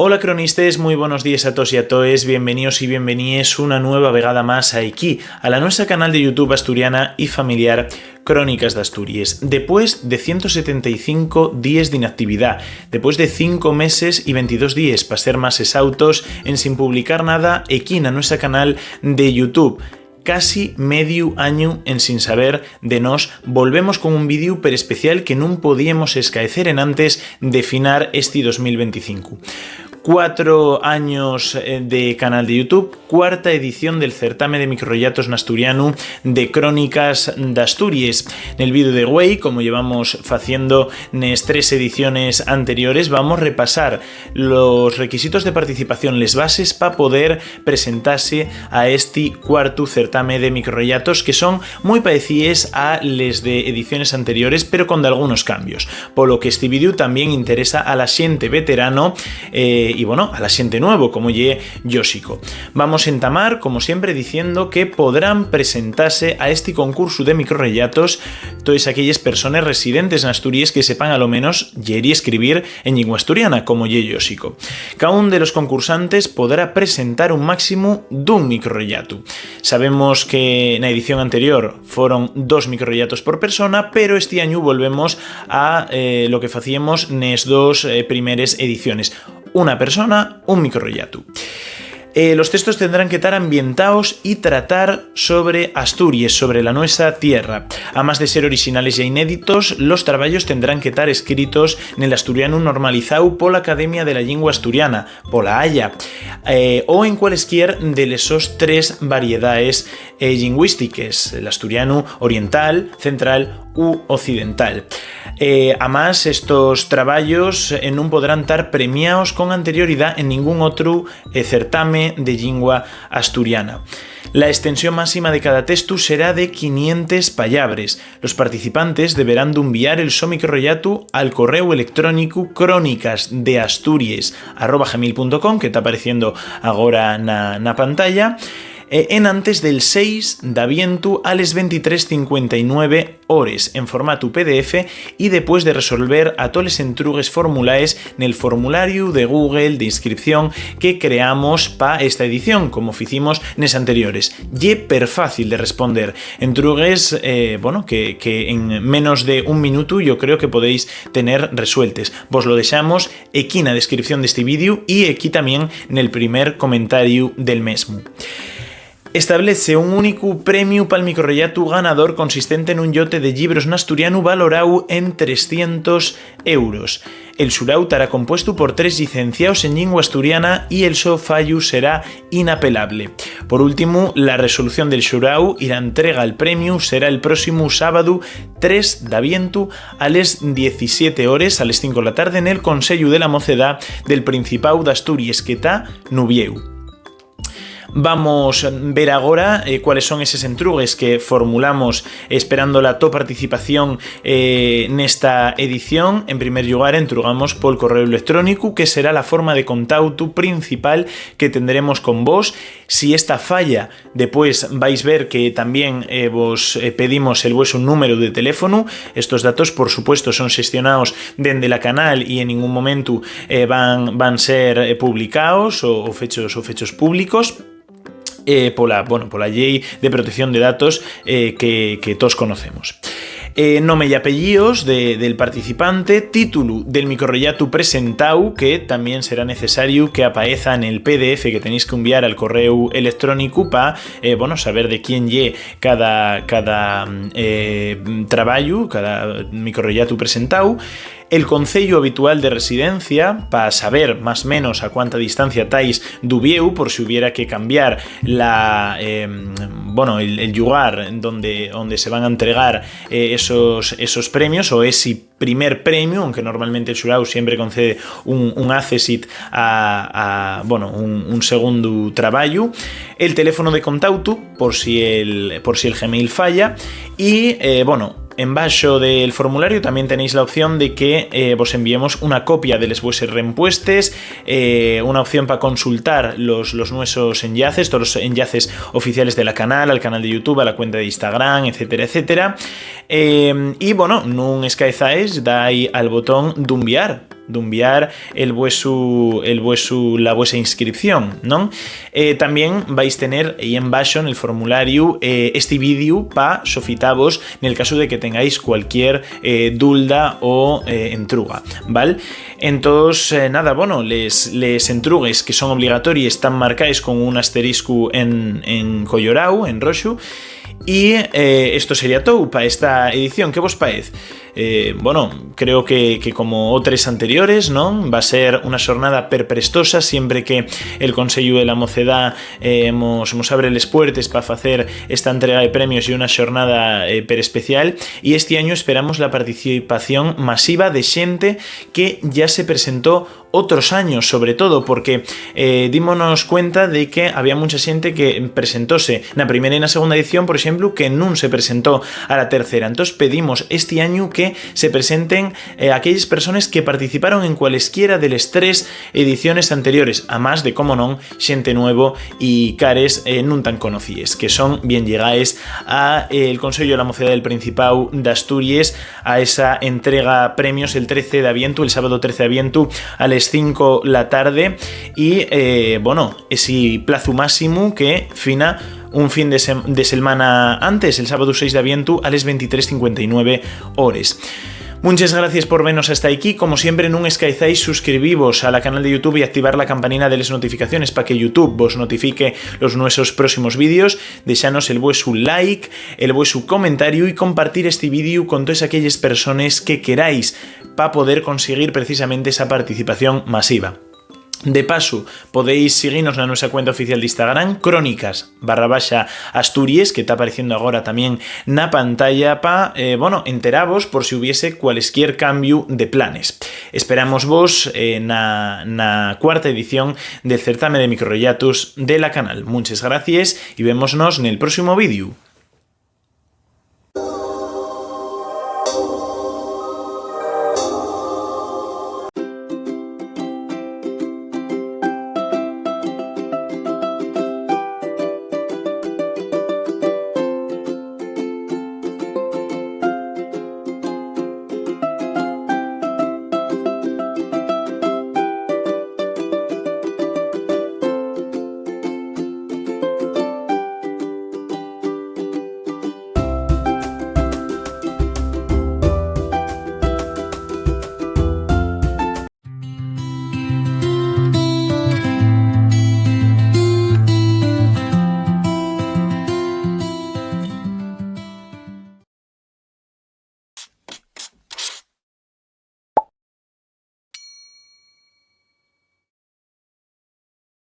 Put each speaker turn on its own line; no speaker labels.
Hola cronistes, muy buenos días a todos y a toes, bienvenidos y bienvenides una nueva vegada más aquí, a la nuestra canal de YouTube asturiana y familiar Crónicas de Asturias. Después de 175 días de inactividad, después de 5 meses y 22 días, para ser más exautos, en sin publicar nada aquí en nuestra canal de YouTube. Casi medio año en sin saber de nos, volvemos con un vídeo per especial que no podíamos escaecer en antes de finar este 2025. 4 años de canal de YouTube, cuarta edición del certamen de microrelatos asturiano de Crónicas de Asturias. En el vídeo de hoy, como llevamos haciendo en las 3 ediciones anteriores, vamos a repasar los requisitos de participación, las bases para poder presentarse a este cuarto certamen de microrelatos, que son muy parecidas a les de ediciones anteriores, pero con algunos cambios. Por lo que este vídeo también interesa a la gente veterano y bueno, a la gente nuevo, como ye Yósico. Vamos a entamar, como siempre, diciendo que podrán presentarse a este concurso de microrelatos todas aquellas personas residentes en Asturias que sepan a lo menos leer y escribir en lengua asturiana, como ye Yósico. Cada uno de los concursantes podrá presentar un máximo de un microrelato. Sabemos que en la edición anterior fueron 2 microrelatos por persona, pero este año volvemos a lo que hacíamos en las 2 primeras ediciones. Una persona, un microrelato. Los textos tendrán que estar ambientados y tratar sobre Asturias, sobre la nuestra tierra. Además de ser originales e inéditos, los trabajos tendrán que estar escritos en el asturiano normalizado por la Academia de la Lengua Asturiana, por la Haya, o en cualesquier de esos 3 variedades lingüísticas, el asturiano oriental, central u occidental. Además, estos trabajos no podrán estar premiados con anterioridad en ningún otro certamen de lengua asturiana. La extensión máxima de cada texto será de 500 palabras. Los participantes deberán de enviar el so microrelato al correo electrónico crónicasdeasturias@gmail.com, que está apareciendo ahora na pantalla, en antes del 6 de aviento a las 23:59 horas en formato PDF y después de resolver a todos los entrugues formulares en el formulario de Google de inscripción que creamos para esta edición, como hicimos en las anteriores. Y per fácil de responder. Entrugues que en menos de un minuto yo creo que podéis tener resueltes. Vos lo dejamos aquí en la descripción de este vídeo y aquí también en el primer comentario del mismo. Establece un único premio para el microrelato ganador consistente en un yote de libros en asturiano valorado en 300 euros. El xurau estará compuesto por 3 licenciados en lengua asturiana y el so fallo será inapelable. Por último, la resolución del xurau y la entrega al premio será el próximo sábado 3 de aviento a las 17 horas, a las 5 de la tarde, en el Consello de la Mocedad del Principado de Asturias, que está Nubieu. Vamos a ver ahora cuáles son esos entrugues que formulamos esperando la tu participación en esta edición. En primer lugar, entrugamos por el correo electrónico, que será la forma de contacto principal que tendremos con vos. Si esta falla, después vais a ver que también vos pedimos el vuestro número de teléfono. Estos datos, por supuesto, son gestionados desde la canal y en ningún momento van a ser publicados o fechos públicos. Por la ley de protección de datos que todos conocemos. Nombre y apellidos del participante, título del microrelato presentado, que también será necesario que aparezca en el PDF que tenéis que enviar al correo electrónico para saber de quién lle cada trabajo, cada microrelato presentado. El concello habitual de residencia, para saber más o menos a cuánta distancia estáis d'Ubieu, por si hubiera que cambiar el lugar donde se van a entregar esos premios, o ese primer premio, aunque normalmente el xurau siempre concede un accesit a un segundo trabajo. El teléfono de contacto, por si el Gmail falla, y en baixo del formulario también tenéis la opción de que vos enviemos una copia de les vuestras reempuestes, una opción para consultar los nuestros enlaces, todos los enlaces oficiales de la canal, al canal de YouTube, a la cuenta de Instagram, etcétera, etcétera. Y no escaezáis, dais al botón de enviar. enviar la vuesa inscripción, ¿no? También vais a tener ahí en baixo en el formulario este vídeo para sofitavos en el caso de que tengáis cualquier dulda o entruga, ¿vale? Entonces, nada, bueno, les entrugues que son obligatorias están marcadas con un asterisco en colorau, en roxo. Y esto sería todo para esta edición. ¿Qué vos parece? Bueno, creo que como otras anteriores, ¿no? Va a ser una jornada perprestosa siempre que el Consello de la Mocedad nos abre les puertes para hacer esta entrega de premios y una jornada especial, y este año esperamos la participación masiva de xente que ya se presentó otros años, sobre todo porque dímonos cuenta de que había mucha xente que presentóse na primeira e na segunda edición, por exemplo, que non se presentó a la tercera. Entonces pedimos este año que se presenten aquellas personas que participaron en cualesquiera de las 3 ediciones anteriores, a más de, como non, xente nuevo y cares non tan conocidas, que son bien llegáis a el Consello de la Mocedad del Principado de Asturias, a esa entrega premios el 13 de aviento, el sábado 13 de aviento a las 5 la tarde, y bueno, ese plazo máximo que fina un fin de semana antes, el sábado 6 de aviento a las 23:59 horas. Muchas gracias por vernos hasta aquí. Como siempre, no esquezáis suscribiros a la canal de YouTube y activar la campanina de las notificaciones para que YouTube vos notifique los nuestros próximos vídeos. Deixanos el vueso like, el vueso comentario y compartir este vídeo con todas aquellas personas que queráis para poder conseguir precisamente esa participación masiva. De paso, podéis seguirnos en nuestra cuenta oficial de Instagram, crónicas_Asturias, que está apareciendo ahora también na pantalla para, enteravos por si hubiese cualquier cambio de planes. Esperamos vos na cuarta edición del certamen de microrelatos de la canal. Muchas gracias y vémonos en el próximo vídeo.